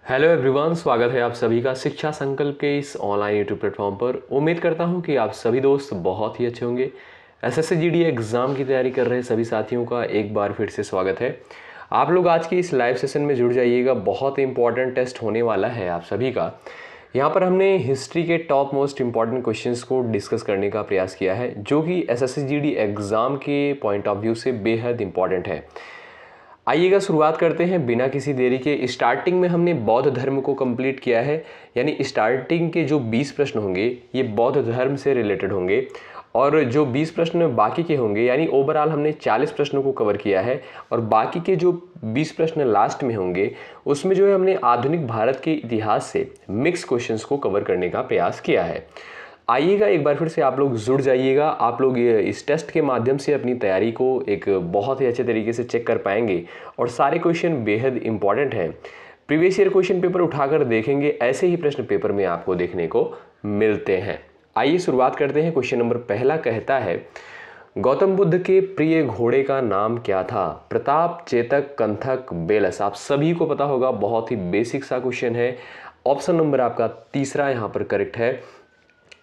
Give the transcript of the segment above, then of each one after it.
Hello everyone, स्वागत है आप सभी का शिक्षा संकल्प के इस ऑनलाइन यूट्यूब प्लेटफॉर्म पर। उम्मीद करता हूं कि आप सभी दोस्त बहुत ही अच्छे होंगे। एसएससी जीडी एग्ज़ाम की तैयारी कर रहे सभी साथियों का एक बार फिर से स्वागत है। आप लोग आज की इस लाइव सेशन में जुड़ जाइएगा, बहुत इंपॉर्टेंट टेस्ट होने वाला है आप सभी का। यहाँ पर हमने हिस्ट्री के टॉप मोस्ट इंपॉर्टेंट क्वेश्चंस को डिस्कस करने का प्रयास किया है, जो कि एसएससी जीडी एग्ज़ाम के पॉइंट ऑफ व्यू से बेहद इंपॉर्टेंट है। आइएगा शुरुआत करते हैं बिना किसी देरी के। स्टार्टिंग में हमने बौद्ध धर्म को कंप्लीट किया है, यानी स्टार्टिंग के जो 20 प्रश्न होंगे ये बौद्ध धर्म से रिलेटेड होंगे, और जो 20 प्रश्न बाकी के होंगे, यानी ओवरऑल हमने 40 प्रश्नों को कवर किया है, और बाकी के जो 20 प्रश्न लास्ट में होंगे उसमें जो है हमने आधुनिक भारत के इतिहास से मिक्स क्वेश्चंस को कवर करने का प्रयास किया है। आइएगा एक बार फिर से आप लोग जुड़ जाइएगा। आप लोग इस टेस्ट के माध्यम से अपनी तैयारी को एक बहुत ही अच्छे तरीके से चेक कर पाएंगे, और सारे क्वेश्चन बेहद इंपॉर्टेंट हैं। प्रीवियस ईयर क्वेश्चन पेपर उठाकर देखेंगे, ऐसे ही प्रश्न पेपर में आपको देखने को मिलते हैं। आइए शुरुआत करते हैं। क्वेश्चन नंबर पहला कहता है, गौतम बुद्ध के प्रिय घोड़े का नाम क्या था? प्रताप, चेतक, कंथक, बेलस। आप सभी को पता होगा, बहुत ही बेसिक सा क्वेश्चन है। ऑप्शन नंबर आपका तीसरा यहाँ पर करेक्ट है।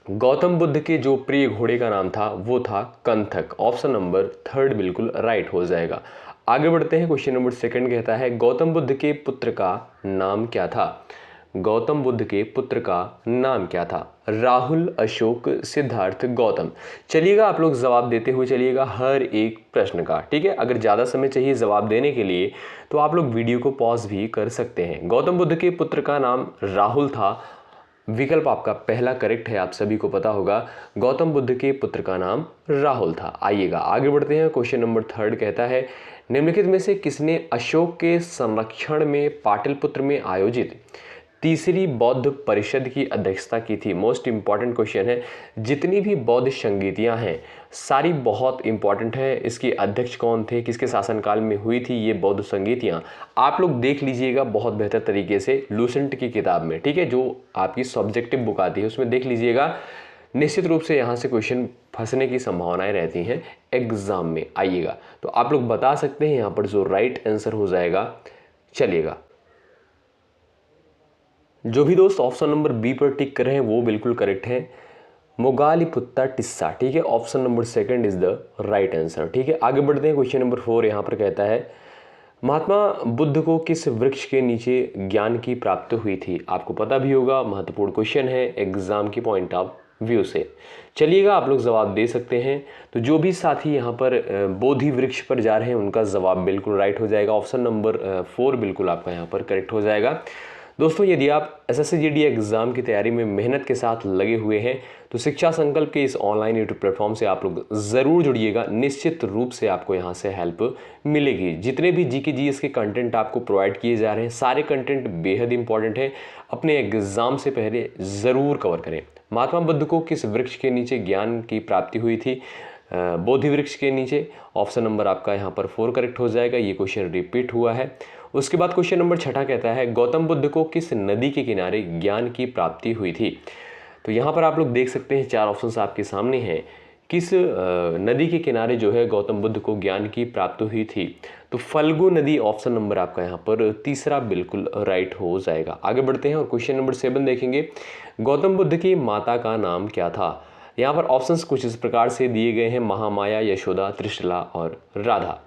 गौतम बुद्ध के जो प्रिय घोड़े का नाम था वो था कंथक। ऑप्शन नंबर थर्ड बिल्कुल राइट हो जाएगा। आगे बढ़ते हैं। क्वेश्चन नंबर सेकंड कहता है, गौतम बुद्ध के पुत्र का नाम क्या था? गौतम बुद्ध के पुत्र का नाम क्या था? राहुल, अशोक, सिद्धार्थ, गौतम। चलिएगा आप लोग जवाब देते हुए चलिएगा हर एक प्रश्न का, ठीक है। अगर ज़्यादा समय चाहिए जवाब देने के लिए तो आप लोग वीडियो को पॉज भी कर सकते हैं। गौतम बुद्ध के पुत्र का नाम राहुल था। विकल्प आपका पहला करेक्ट है, आप सभी को पता होगा, गौतम बुद्ध के पुत्र का नाम राहुल था। आइएगा आगे बढ़ते हैं। क्वेश्चन नंबर थर्ड कहता है, निम्नलिखित में से किसने अशोक के संरक्षण में पाटलिपुत्र में आयोजित तीसरी बौद्ध परिषद की अध्यक्षता की थी? मोस्ट इंपॉर्टेंट क्वेश्चन है। जितनी भी बौद्ध संगीतियां हैं सारी बहुत इंपॉर्टेंट है। इसके अध्यक्ष कौन थे, किसके शासनकाल में हुई थी ये बौद्ध संगीतियां, आप लोग देख लीजिएगा बहुत बेहतर तरीके से लूसेंट की किताब में, ठीक है, जो आपकी सब्जेक्टिव बुक आती है उसमें देख लीजिएगा। निश्चित रूप से यहाँ से क्वेश्चन फंसने की संभावनाएं रहती हैं एग्जाम में। आइएगा तो आप लोग बता सकते हैं यहाँ पर जो राइट आंसर हो जाएगा। चलिएगा, जो भी दोस्त ऑप्शन नंबर बी पर टिक कर रहे हैं वो बिल्कुल करेक्ट है, मोगालिपुत्ता टिस्सा, ठीक है। Option number second is the right answer, ठीक है। आगे बढ़ते हैं। क्वेश्चन नंबर 4 यहाँ पर कहता है, महात्मा बुद्ध को किस वृक्ष के नीचे ज्ञान की प्राप्ति हुई थी? आपको पता भी होगा, महत्वपूर्ण क्वेश्चन है एग्जाम की पॉइंट ऑफ व्यू से। चलिएगा आप लोग जवाब दे सकते हैं। तो जो भी साथी यहाँ पर बोधि वृक्ष पर जा रहे हैं उनका जवाब बिल्कुल राइट हो जाएगा। ऑप्शन नंबर 4 बिल्कुल आपका यहाँ पर करेक्ट हो जाएगा। दोस्तों, यदि आप एसएससी जीडी एग्जाम की तैयारी में मेहनत के साथ लगे हुए हैं तो शिक्षा संकल्प के इस ऑनलाइन यूट्यूब प्लेटफॉर्म से आप लोग ज़रूर जुड़िएगा। निश्चित रूप से आपको यहाँ से हेल्प मिलेगी। जितने भी जीके जीएस के कंटेंट आपको प्रोवाइड किए जा रहे हैं सारे कंटेंट बेहद इंपॉर्टेंट है, अपने एग्जाम से पहले ज़रूर कवर करें। महात्मा बुद्ध को किस वृक्ष के नीचे ज्ञान की प्राप्ति हुई थी? बोधि वृक्ष के नीचे। ऑप्शन नंबर आपका यहाँ पर 4 करेक्ट हो जाएगा। ये क्वेश्चन रिपीट हुआ है। उसके बाद क्वेश्चन नंबर 6 कहता है, गौतम बुद्ध को किस नदी के किनारे ज्ञान की प्राप्ति हुई थी? तो यहाँ पर आप लोग देख सकते हैं 4 ऑप्शंस आपके सामने हैं। किस नदी के किनारे जो है गौतम बुद्ध को ज्ञान की प्राप्ति हुई थी? तो फल्गु नदी। ऑप्शन नंबर आपका यहाँ पर तीसरा बिल्कुल राइट हो जाएगा। आगे बढ़ते हैं और क्वेश्चन नंबर 7 देखेंगे, गौतम बुद्ध की माता का नाम क्या था? यहाँ पर ऑप्शंस कुछ इस प्रकार से दिए गए हैं, महामाया, यशोदा, त्रिशला और राधा।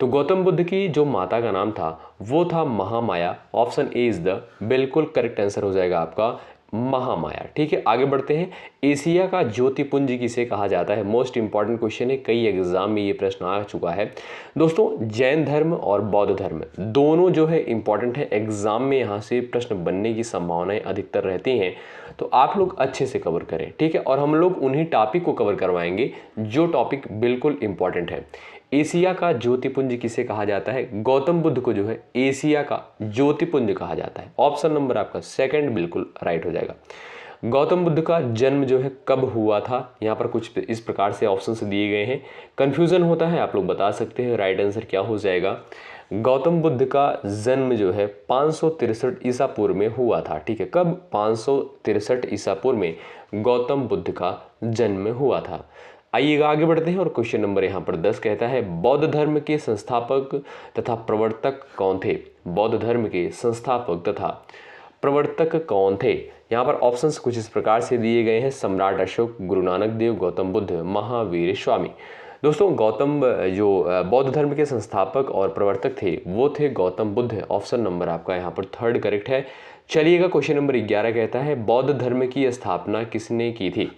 तो गौतम बुद्ध की जो माता का नाम था वो था Mahamaya. Option A is the बिल्कुल करेक्ट आंसर हो जाएगा आपका, महामाया, ठीक है। आगे बढ़ते हैं। एशिया का ज्योतिपुंज किसे कहा जाता है? मोस्ट इंपॉर्टेंट क्वेश्चन है, कई एग्जाम में ये प्रश्न आ चुका है। दोस्तों, जैन धर्म और बौद्ध धर्म दोनों जो है इंपॉर्टेंट है, एग्जाम में यहाँ से प्रश्न बनने की संभावनाएं अधिकतर रहती हैं, तो आप लोग अच्छे से कवर करें, ठीक है। और हम लोग उन्हीं टॉपिक को कवर करवाएंगे जो टॉपिक बिल्कुल इंपॉर्टेंट है। एशिया का ज्योतिपुंज किसे कहा जाता है? गौतम बुद्ध को जो है एशिया का ज्योतिपुंज कहा जाता है। ऑप्शन नंबर आपका सेकंड बिल्कुल राइट हो जाएगा। गौतम बुद्ध का जन्म जो है कब हुआ था? यहाँ पर कुछ इस प्रकार से ऑप्शंस दिए गए हैं, कंफ्यूजन होता है, आप लोग बता सकते हैं राइट आंसर क्या हो जाएगा। गौतम बुद्ध का जन्म जो है 563 ईसा पूर्व में हुआ था, ठीक है। कब? 563 ईसा पूर्व में गौतम बुद्ध का जन्म हुआ था। आइएगा आगे बढ़ते हैं और क्वेश्चन नंबर यहाँ पर 10 कहता है, बौद्ध धर्म के संस्थापक तथा प्रवर्तक कौन थे? बौद्ध धर्म के संस्थापक तथा प्रवर्तक कौन थे? यहाँ पर ऑप्शंस कुछ इस प्रकार से दिए गए हैं, सम्राट अशोक, गुरु नानक देव, गौतम बुद्ध, महावीर स्वामी। दोस्तों गौतम जो बौद्ध धर्म के संस्थापक और प्रवर्तक थे वो थे गौतम बुद्ध। ऑप्शन नंबर आपका यहाँ पर थर्ड करेक्ट है। चलिएगा क्वेश्चन नंबर 11 कहता है बौद्ध धर्म की स्थापना किसने की थी?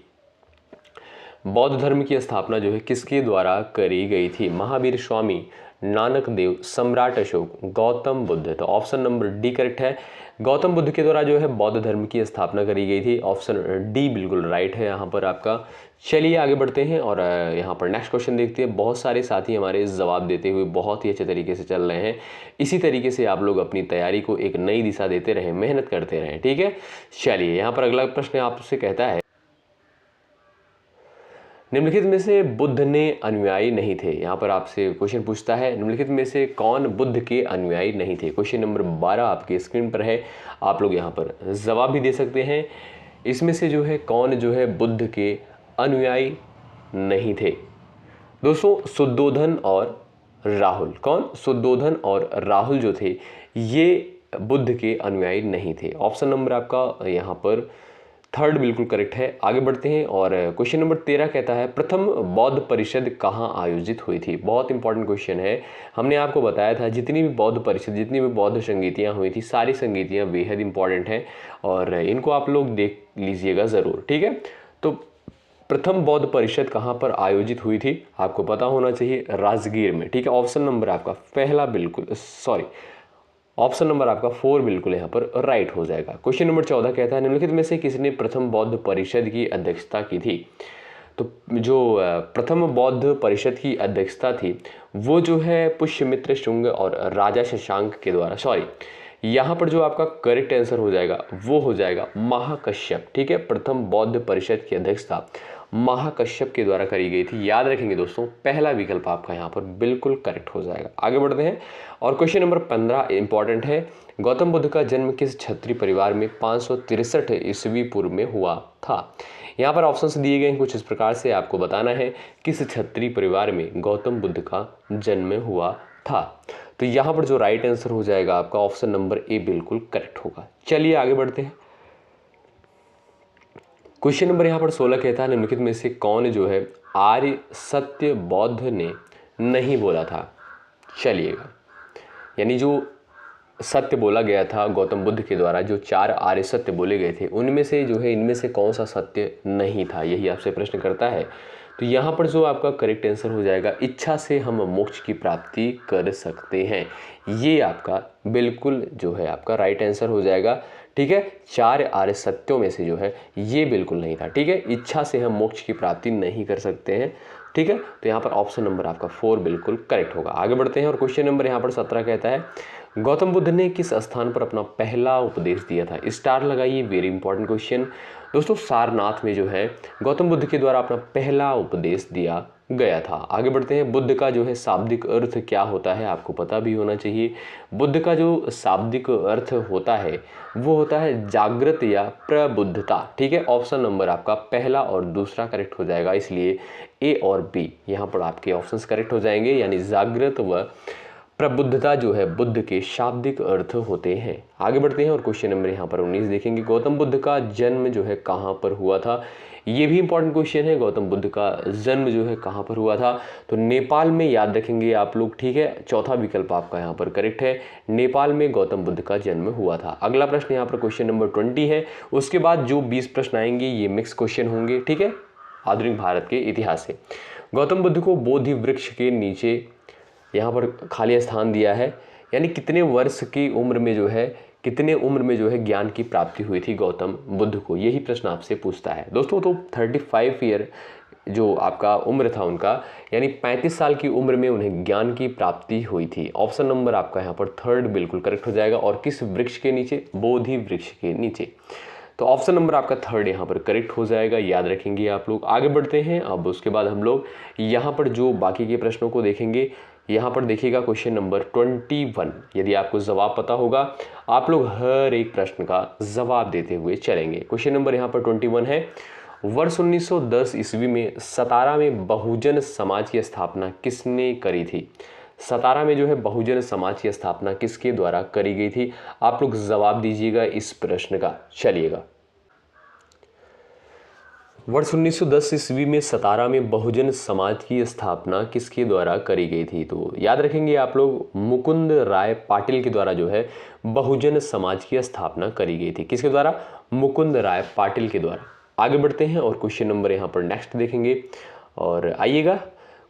बौद्ध धर्म की स्थापना जो है किसके द्वारा करी गई थी? महावीर स्वामी, नानक देव, सम्राट अशोक, गौतम बुद्ध। तो ऑप्शन नंबर डी करेक्ट है। गौतम बुद्ध के द्वारा जो है बौद्ध धर्म की स्थापना करी गई थी। ऑप्शन डी बिल्कुल राइट है यहाँ पर आपका। चलिए आगे बढ़ते हैं और यहाँ पर नेक्स्ट क्वेश्चन देखते हैं। बहुत सारे साथी हमारे जवाब देते हुए बहुत ही अच्छे तरीके से चल रहे हैं। इसी तरीके से आप लोग अपनी तैयारी को एक नई दिशा देते रहें, मेहनत करते रहें, ठीक है। चलिए यहाँ पर अगला प्रश्न आपसे कहता है निम्नलिखित में से बुद्ध ने अनुयायी नहीं थे। यहाँ पर आपसे क्वेश्चन पूछता है निम्नलिखित में से कौन बुद्ध के अनुयायी नहीं थे? क्वेश्चन नंबर 12 आपके स्क्रीन पर है, आप लोग यहाँ पर जवाब भी दे सकते हैं। इसमें से जो है कौन जो है बुद्ध के अनुयायी नहीं थे? दोस्तों शुद्धोधन और राहुल। कौन? शुद्धोधन और राहुल जो थे ये बुद्ध के अनुयायी नहीं थे। ऑप्शन नंबर आपका यहाँ पर थर्ड बिल्कुल करेक्ट है। आगे बढ़ते हैं और क्वेश्चन नंबर 13 कहता है प्रथम बौद्ध परिषद कहाँ आयोजित हुई थी? बहुत इंपॉर्टेंट क्वेश्चन है। हमने आपको बताया था जितनी भी बौद्ध परिषद, जितनी भी बौद्ध संगीतियाँ हुई थी, सारी संगीतियाँ बेहद इंपॉर्टेंट हैं और इनको आप लोग देख लीजिएगा ज़रूर, ठीक है। तो प्रथम बौद्ध परिषद कहाँ पर आयोजित हुई थी? आपको पता होना चाहिए, राजगीर में, ठीक है। ऑप्शन नंबर आपका पहला बिल्कुल ऑप्शन नंबर आपका 4 बिल्कुल यहाँ पर राइट हो जाएगा। क्वेश्चन नंबर 14 कहता है निम्नलिखित में से किसने प्रथम बौद्ध परिषद की अध्यक्षता की थी? तो जो प्रथम बौद्ध परिषद की अध्यक्षता थी वो जो है पुष्यमित्र शुंग और राजा शशांक के द्वारा, यहाँ पर जो आपका करेक्ट आंसर हो जाएगा वो हो जाएगा महाकश्यप, ठीक है। प्रथम बौद्ध परिषद की अध्यक्षता महाकश्यप के द्वारा करी गई थी। याद रखेंगे दोस्तों, पहला विकल्प आपका यहाँ पर बिल्कुल करेक्ट हो जाएगा। आगे बढ़ते हैं और क्वेश्चन नंबर 15 इंपॉर्टेंट है। गौतम बुद्ध का जन्म किस क्षत्रिय परिवार में 563 ईस्वी पूर्व में हुआ था? यहाँ पर ऑप्शंस दिए गए हैं कुछ इस प्रकार से, आपको बताना है किस क्षत्रिय परिवार में गौतम बुद्ध का जन्म हुआ था। तो यहाँ पर जो राइट आंसर हो जाएगा आपका ऑप्शन नंबर ए बिल्कुल करेक्ट होगा। चलिए आगे बढ़ते हैं। क्वेश्चन नंबर यहाँ पर 16 कहता है निम्नलिखित में से कौन जो है आर्य सत्य बौद्ध ने नहीं बोला था? चलिएगा, यानी जो सत्य बोला गया था गौतम बुद्ध के द्वारा, जो 4 आर्य सत्य बोले गए थे उनमें से जो है इनमें से कौन सा सत्य नहीं था, यही आपसे प्रश्न करता है। तो यहाँ पर जो आपका करेक्ट आंसर हो जाएगा इच्छा से हम मोक्ष की प्राप्ति कर सकते हैं, ये आपका बिल्कुल जो है आपका राइट आंसर हो जाएगा, ठीक है। 4 आर्य सत्यों में से जो है ये बिल्कुल नहीं था, ठीक है। इच्छा से हम मोक्ष की प्राप्ति नहीं कर सकते हैं, ठीक है। तो यहाँ पर ऑप्शन नंबर आपका 4 बिल्कुल करेक्ट होगा। आगे बढ़ते हैं और क्वेश्चन नंबर यहाँ पर 17 कहता है गौतम बुद्ध ने किस स्थान पर अपना पहला उपदेश दिया था? स्टार लगाइए, वेरी इंपॉर्टेंट क्वेश्चन। दोस्तों सारनाथ में जो है गौतम बुद्ध के द्वारा अपना पहला उपदेश दिया गया था। आगे बढ़ते हैं। बुद्ध का जो है शाब्दिक अर्थ क्या होता है? आपको पता भी होना चाहिए। बुद्ध का जो शाब्दिक अर्थ होता है वो होता है जागृत या प्रबुद्धता, ठीक है। ऑप्शन नंबर आपका पहला और दूसरा करेक्ट हो जाएगा, इसलिए ए और बी यहाँ पर आपके ऑप्शंस करेक्ट हो जाएंगे, यानी जागृत व प्रबुद्धता जो है बुद्ध के शाब्दिक अर्थ होते हैं। आगे बढ़ते हैं और क्वेश्चन नंबर यहाँ पर 19 देखेंगे। गौतम बुद्ध का जन्म जो है कहाँ पर हुआ था? ये भी इंपॉर्टेंट क्वेश्चन है। गौतम बुद्ध का जन्म जो है कहाँ पर हुआ था? तो नेपाल में, याद रखेंगे आप लोग, ठीक है। चौथा विकल्प आपका यहाँ पर करेक्ट है, नेपाल में गौतम बुद्ध का जन्म हुआ था। अगला प्रश्न यहाँ पर क्वेश्चन नंबर 20 है। उसके बाद जो 20 प्रश्न आएंगे ये मिक्स क्वेश्चन होंगे, ठीक है, आधुनिक भारत के इतिहास से। गौतम बुद्ध को बोधि वृक्ष के नीचे यहाँ पर खाली स्थान दिया है, यानी कितने वर्ष की उम्र में जो है, कितने उम्र में जो है ज्ञान की प्राप्ति हुई थी गौतम बुद्ध को, यही प्रश्न आपसे पूछता है दोस्तों। तो 35 ईयर जो आपका उम्र था उनका, यानी 35 साल की उम्र में उन्हें ज्ञान की प्राप्ति हुई थी। ऑप्शन नंबर आपका यहाँ पर थर्ड बिल्कुल करेक्ट हो जाएगा। और किस वृक्ष के नीचे? बोधि वृक्ष के नीचे। तो ऑप्शन नंबर आपका थर्ड यहाँ पर करेक्ट हो जाएगा, याद रखेंगे आप लोग। आगे बढ़ते हैं। अब उसके बाद हम लोग यहाँ पर जो बाकी के प्रश्नों को देखेंगे। यहाँ पर देखिएगा क्वेश्चन नंबर 21। यदि आपको जवाब पता होगा आप लोग हर एक प्रश्न का जवाब देते हुए चलेंगे। क्वेश्चन नंबर यहाँ पर 21 है। वर्ष 1910 ईस्वी में सतारा में बहुजन समाज की स्थापना किसने करी थी? सतारा में जो है बहुजन समाज की स्थापना किसके द्वारा करी गई थी? आप लोग जवाब दीजिएगा इस प्रश्न का। चलिएगा, वर्ष 1910 ईस्वी में सतारा में बहुजन समाज की स्थापना किसके द्वारा करी गई थी? तो याद रखेंगे आप लोग, मुकुंद राय पाटिल के द्वारा जो है बहुजन समाज की स्थापना करी गई थी। किसके द्वारा? मुकुंद राय पाटिल के द्वारा। आगे बढ़ते हैं और क्वेश्चन नंबर यहाँ पर नेक्स्ट देखेंगे। और आइएगा,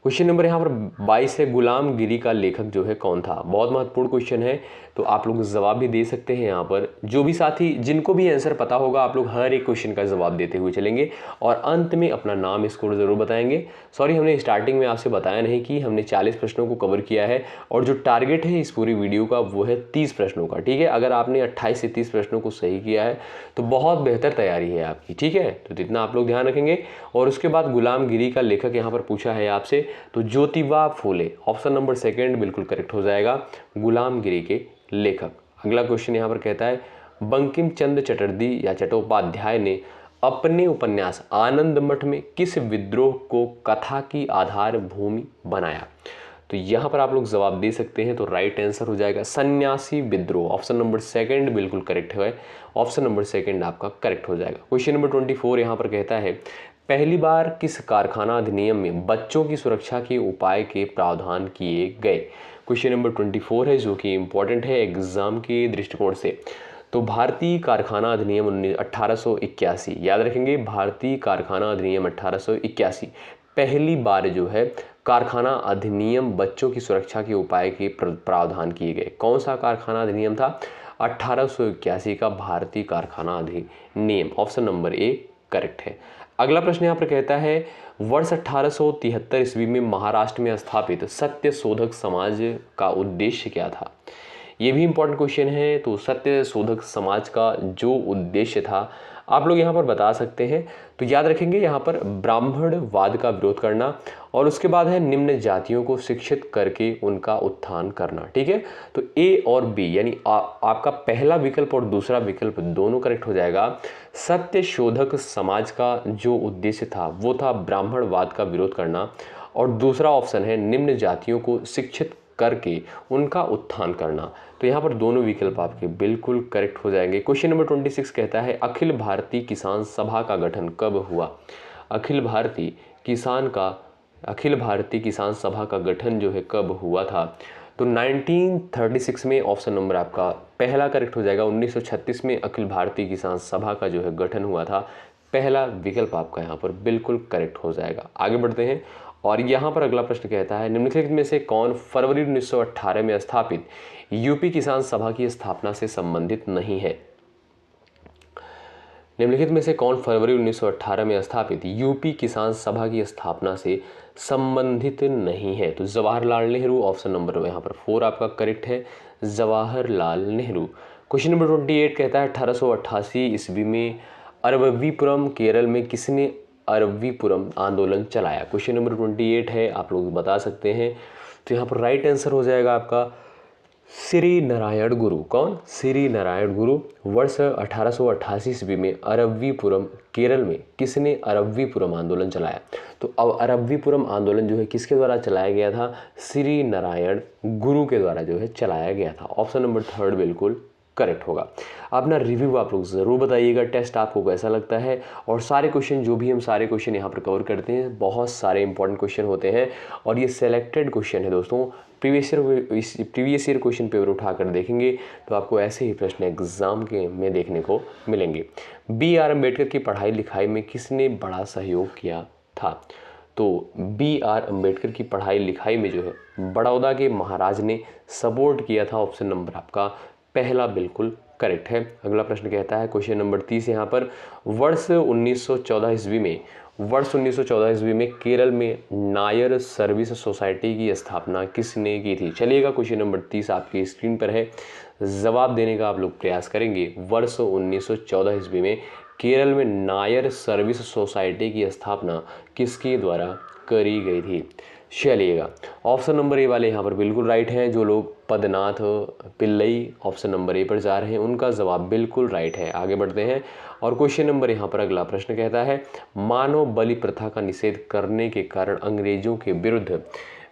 क्वेश्चन नंबर यहाँ पर 22 है, गुलामगिरी का लेखक जो है कौन था? बहुत महत्वपूर्ण क्वेश्चन है, तो आप लोग जवाब भी दे सकते हैं। यहाँ पर जो भी साथी जिनको भी आंसर पता होगा, आप लोग हर एक क्वेश्चन का जवाब देते हुए चलेंगे और अंत में अपना नाम स्कोर जरूर बताएंगे। सॉरी, हमने स्टार्टिंग में आपसे बताया नहीं कि हमने 40 प्रश्नों को कवर किया है और जो टारगेट है इस पूरी वीडियो का वो है 30 प्रश्नों का। ठीक है, अगर आपने 28 से 30 प्रश्नों को सही किया है तो बहुत बेहतर तैयारी है आपकी। ठीक है, तो इतना आप लोग ध्यान रखेंगे। और उसके बाद गुलामगिरी का लेखक यहाँ पर पूछा है आपसे, तो Jyotiba Phule, option number second बिल्कुल करेक्ट हो जाएगा, गुलामगिरी के लेखक। अगला क्वेश्चन यहाँ पर कहता है, बंकिम चंद्र चटर्जी या चट्टोपाध्याय ने अपने उपन्यास आनंद मठ में किस विद्रोह को कथा की आधार भूमि बनाया? तो यहाँ पर आप लोग जवाब दे सकते हैं, तो राइट आंसर हो जाएगा सन्यासी विद्रोह, ऑप्शन नंबर सेकंड बिल्कुल करेक्ट है, ऑप्शन नंबर सेकंड आपका करेक्ट हो जाएगा। क्वेश्चन नंबर 24 यहाँ पर कहता है, पहली बार किस कारखाना अधिनियम में बच्चों की सुरक्षा के उपाय के प्रावधान किए गए? क्वेश्चन नंबर 24 है, जो कि इंपॉर्टेंट है एग्जाम के दृष्टिकोण से। तो भारतीय कारखाना अधिनियम 1881, याद रखेंगे, भारतीय कारखाना अधिनियम 1881 पहली बार जो है कारखाना अधिनियम बच्चों की सुरक्षा के उपाय के प्रावधान किए गए। कौन सा कारखाना अधिनियम था? 1881 का भारतीय कारखाना अधिनियम, ऑप्शन नंबर ए करेक्ट है। अगला प्रश्न यहाँ पर कहता है, वर्ष 1873 ईस्वी में महाराष्ट्र में स्थापित सत्य शोधक समाज का उद्देश्य क्या था? ये भी इंपॉर्टेंट क्वेश्चन है। तो सत्य शोधक समाज का जो उद्देश्य था आप लोग यहाँ पर बता सकते हैं। तो याद रखेंगे, यहाँ पर ब्राह्मणवाद का विरोध करना और उसके बाद है निम्न जातियों को शिक्षित करके उनका उत्थान करना। ठीक है, तो ए और बी यानी आपका पहला विकल्प और दूसरा विकल्प दोनों करेक्ट हो जाएगा। सत्य शोधक समाज का जो उद्देश्य था वो था ब्राह्मणवाद का विरोध करना और दूसरा ऑप्शन है निम्न जातियों को शिक्षित करके उनका उत्थान करना। तो यहाँ पर दोनों विकल्प आपके बिल्कुल करेक्ट हो जाएंगे। क्वेश्चन नंबर 26 कहता है, अखिल भारतीय किसान सभा का गठन कब हुआ? अखिल भारतीय किसान सभा का गठन जो है कब हुआ था? तो 1936 में, ऑप्शन नंबर आपका पहला करेक्ट हो जाएगा। 1936 में अखिल भारतीय किसान सभा का जो है गठन हुआ था, पहला विकल्प आपका यहाँ पर बिल्कुल करेक्ट हो जाएगा। आगे बढ़ते हैं और यहाँ पर अगला प्रश्न कहता है, निम्नलिखित में से कौन फरवरी 1918 में स्थापित यूपी किसान सभा की स्थापना से संबंधित नहीं है? निम्नलिखित में से कौन फरवरी 1918 में स्थापित यूपी किसान सभा की स्थापना से संबंधित नहीं है? तो जवाहरलाल नेहरू, ऑप्शन नंबर यहाँ पर 4 आपका करेक्ट है, जवाहरलाल नेहरू। क्वेश्चन नंबर 28 कहता है, 1888 ईस्वी में अरवव्वीपुरम केरल में किसने अरवव्वीपुरम आंदोलन चलाया? क्वेश्चन नंबर 28 है, आप लोग बता सकते हैं। तो यहाँ पर राइट आंसर हो जाएगा आपका श्री नारायण गुरु। कौन? श्री नारायण गुरु। वर्ष 1888 ईस्वी में अरवव्वीपुरम केरल में किसने अरवव्वीपुरम आंदोलन चलाया? तो अब अरवव्वीपुरम आंदोलन जो है किसके द्वारा चलाया गया था? श्री नारायण गुरु के द्वारा जो है चलाया गया था। ऑप्शन नंबर 3 बिल्कुल करेक्ट होगा। अपना रिव्यू आप लोग ज़रूर बताइएगा, टेस्ट आपको कैसा लगता है। और सारे क्वेश्चन जो भी हम सारे क्वेश्चन यहाँ पर कवर करते हैं, बहुत सारे इंपॉर्टेंट क्वेश्चन होते हैं और ये सेलेक्टेड क्वेश्चन है दोस्तों। प्रीवियस ईयर क्वेश्चन पेपर उठाकर देखेंगे तो आपको ऐसे ही प्रश्न एग्जाम के में देखने को मिलेंगे। BR अम्बेडकर की पढ़ाई लिखाई में किसने बड़ा सहयोग किया था? तो BR अम्बेडकर की पढ़ाई लिखाई में जो है बड़ौदा के महाराज ने सपोर्ट किया था। ऑप्शन नंबर आपका पहला बिल्कुल करेक्ट है। अगला प्रश्न कहता है, क्वेश्चन नंबर 30 यहाँ पर, वर्ष 1914 ईस्वी में केरल में नायर सर्विस सोसाइटी की स्थापना किसने की थी? चलिएगा, क्वेश्चन नंबर 30 आपकी स्क्रीन पर है, जवाब देने का आप लोग प्रयास करेंगे। वर्ष 1914 ईस्वी में केरल में नायर सर्विस सोसाइटी की स्थापना किसके द्वारा करी गई थी? चलिएगा, ऑप्शन नंबर ए वाले यहाँ पर बिल्कुल राइट हैं। जो लोग पदनाथ पिल्लई ऑप्शन नंबर ए पर जा रहे हैं उनका जवाब बिल्कुल राइट है। आगे बढ़ते हैं और क्वेश्चन नंबर यहाँ पर अगला प्रश्न कहता है, मानव बलि प्रथा का निषेध करने के कारण अंग्रेजों के विरुद्ध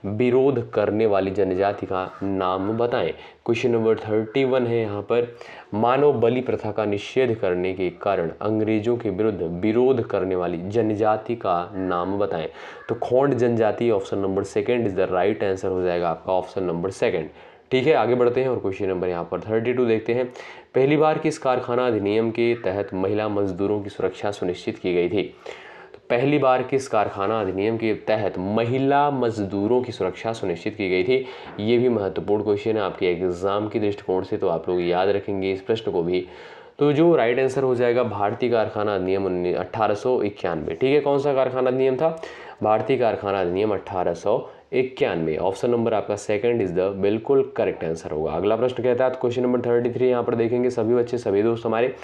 विरोध करने वाली जनजाति का नाम बताएं। क्वेश्चन नंबर 31 है यहाँ पर, मानव बलि प्रथा का निषेध करने के कारण अंग्रेजों के विरुद्ध विरोध करने वाली जनजाति का नाम बताएं। तो खोंड जनजाति, option number second is the right answer हो जाएगा आपका, ऑप्शन नंबर सेकंड। ठीक है, आगे बढ़ते हैं और क्वेश्चन नंबर यहाँ पर 32 देखते हैं। पहली बार किस कारखाना अधिनियम के तहत महिला मजदूरों की सुरक्षा सुनिश्चित की गई थी? तो पहली बार किस कारखाना अधिनियम के तहत महिला मजदूरों की सुरक्षा सुनिश्चित की गई थी? ये भी महत्वपूर्ण क्वेश्चन है आपके एग्जाम के दृष्टिकोण से, तो आप लोग याद रखेंगे इस प्रश्न को भी। तो जो राइट आंसर हो जाएगा भारतीय कारखाना अधिनियम 1891। ठीक है, कौन सा कारखाना अधिनियम था? भारतीय कारखाना अधिनियम 1891। ऑप्शन नंबर आपका सेकंड इज द बिल्कुल करेक्ट आंसर होगा। अगला प्रश्न कहता है, क्वेश्चन नंबर 33 यहाँ पर देखेंगे सभी बच्चे सभी दोस्त हमारे,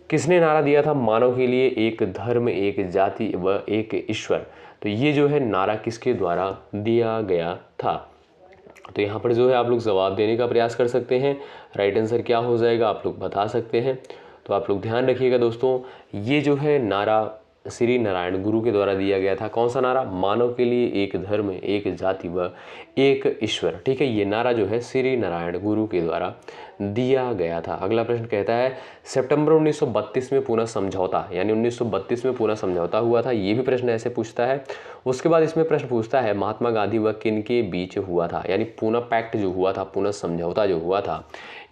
किसने नारा दिया था मानव के लिए एक धर्म एक जाति व एक ईश्वर? तो ये जो है नारा किसके द्वारा दिया गया था? तो यहाँ पर जो है आप लोग जवाब देने का प्रयास कर सकते हैं। राइट आंसर क्या हो जाएगा आप लोग बता सकते हैं। तो आप लोग ध्यान रखिएगा दोस्तों, ये जो है नारा श्री नारायण गुरु के द्वारा दिया गया था। कौन सा नारा? मानव के लिए एक धर्म एक जाति व एक ईश्वर। ठीक है, ये नारा जो है श्री नारायण गुरु के द्वारा दिया गया था। अगला प्रश्न कहता है, सितंबर 1932 में पूना समझौता, यानी 1932 में पूना समझौता हुआ था। ये भी प्रश्न ऐसे पूछता है। उसके बाद इसमें प्रश्न पूछता है महात्मा गांधी व किन के बीच हुआ था, यानी पूना पैक्ट जो हुआ था, पूना समझौता जो हुआ था,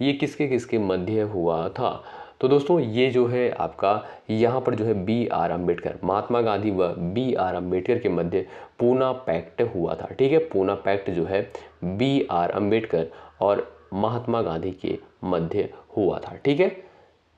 ये किसके किसके मध्य हुआ था? तो दोस्तों ये जो है आपका यहाँ पर जो है B.R. अम्बेडकर, महात्मा गांधी व B.R. अम्बेडकर के मध्य पूना पैक्ट हुआ था। ठीक है, पूना पैक्ट जो है B.R. अम्बेडकर और महात्मा गांधी के मध्य हुआ था। ठीक है,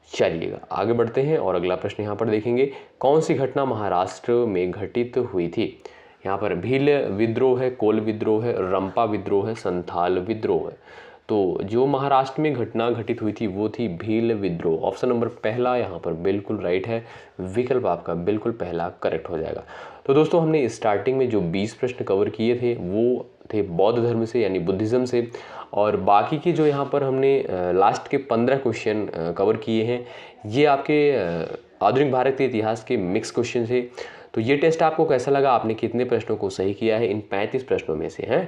चलिएगा आगे बढ़ते हैं और अगला प्रश्न यहाँ पर देखेंगे, कौन सी घटना महाराष्ट्र में घटित हुई थी? यहाँ पर भील विद्रोह है, कोल विद्रोह है, रंपा विद्रोह है, संथाल विद्रोह है। तो जो महाराष्ट्र में घटना घटित हुई थी वो थी भील विद्रोह। ऑप्शन नंबर पहला यहाँ पर बिल्कुल राइट है, विकल्प आपका बिल्कुल पहला करेक्ट हो जाएगा। तो दोस्तों हमने स्टार्टिंग में जो 20 प्रश्न कवर किए थे वो थे बौद्ध धर्म से यानी बुद्धिज़्म से, और बाकी के जो यहाँ पर हमने लास्ट के 15 क्वेश्चन कवर किए हैं ये आपके आधुनिक भारत के इतिहास के मिक्स क्वेश्चन थे। तो ये टेस्ट आपको कैसा लगा? आपने कितने प्रश्नों को सही किया है इन 35 प्रश्नों में से? हैं,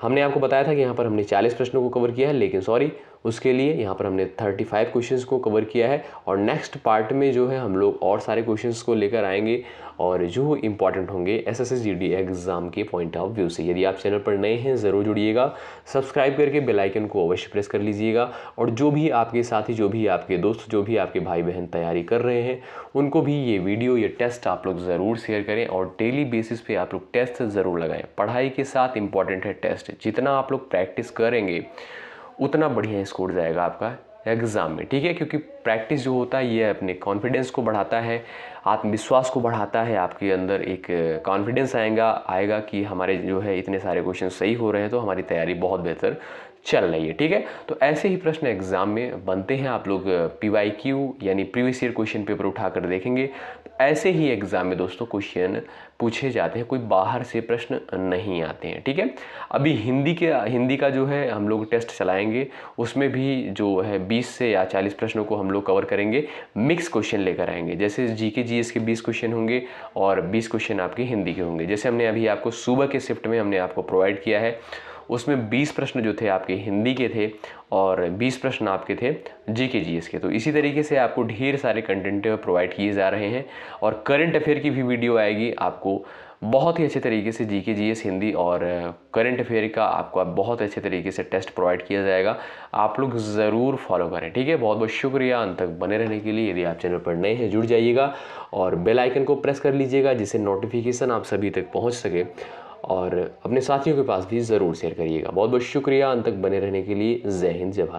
हमने आपको बताया था कि यहाँ पर हमने 40 प्रश्नों को कवर किया है, लेकिन सॉरी उसके लिए यहाँ पर हमने 35 क्वेश्चंस को कवर किया है। और नेक्स्ट पार्ट में जो है हम लोग और सारे क्वेश्चंस को लेकर आएंगे और जो इंपॉर्टेंट होंगे एसएससी जीडी एग्जाम के पॉइंट ऑफ व्यू से। यदि आप चैनल पर नए हैं ज़रूर जुड़िएगा, सब्सक्राइब करके बेल आइकन को अवश्य प्रेस कर लीजिएगा। और जो भी आपके साथी, जो भी आपके दोस्त, जो भी आपके भाई बहन तैयारी कर रहे हैं उनको भी ये वीडियो, ये टेस्ट आप लोग ज़रूर शेयर करें और डेली बेसिस पे आप लोग टेस्ट ज़रूर लगाएं। पढ़ाई के साथ इंपॉर्टेंट है टेस्ट, जितना आप लोग प्रैक्टिस करेंगे उतना बढ़िया स्कोर जाएगा आपका एग्ज़ाम में। ठीक है, क्योंकि प्रैक्टिस जो होता है ये अपने कॉन्फिडेंस को बढ़ाता है, आत्मविश्वास को बढ़ाता है, आपके अंदर एक कॉन्फिडेंस आएगा कि हमारे जो है इतने सारे क्वेश्चन सही हो रहे हैं तो हमारी तैयारी बहुत बेहतर चल रही है। ठीक है, तो ऐसे ही प्रश्न एग्जाम में बनते हैं। आप लोग PYQ यानी प्रीवियस ईयर क्वेश्चन पेपर उठाकर देखेंगे तो ऐसे ही एग्जाम में दोस्तों क्वेश्चन पूछे जाते हैं, कोई बाहर से प्रश्न नहीं आते हैं। ठीक है, अभी हिंदी का जो है हम लोग टेस्ट चलाएंगे, उसमें भी जो है 20 से या 40 प्रश्नों को हम लोग कवर करेंगे, मिक्स क्वेश्चन लेकर आएंगे। जैसे GK GS के 20 क्वेश्चन होंगे और 20 क्वेश्चन आपके हिंदी के होंगे। जैसे हमने अभी आपको सुबह के शिफ्ट में हमने आपको प्रोवाइड किया है, उसमें 20 प्रश्न जो थे आपके हिंदी के थे और 20 प्रश्न आपके थे GK GS के। तो इसी तरीके से आपको ढेर सारे कंटेंट प्रोवाइड किए जा रहे हैं और करंट अफेयर की भी वीडियो आएगी आपको बहुत ही अच्छे तरीके से। GK GS हिंदी और करंट अफेयर का आपको बहुत अच्छे तरीके से टेस्ट प्रोवाइड किया जाएगा, आप लोग ज़रूर फॉलो करें। ठीक है, बहुत बहुत शुक्रिया अंत तक बने रहने के लिए। यदि आप चैनल पर नए हैं जुड़ जाइएगा और बेल आइकन को प्रेस कर लीजिएगा जिससे नोटिफिकेशन आप सभी तक पहुँच सके, और अपने साथियों के पास भी ज़रूर शेयर करिएगा। बहुत बहुत शुक्रिया अंत तक बने रहने के लिए। जय हिंद, जय भारत।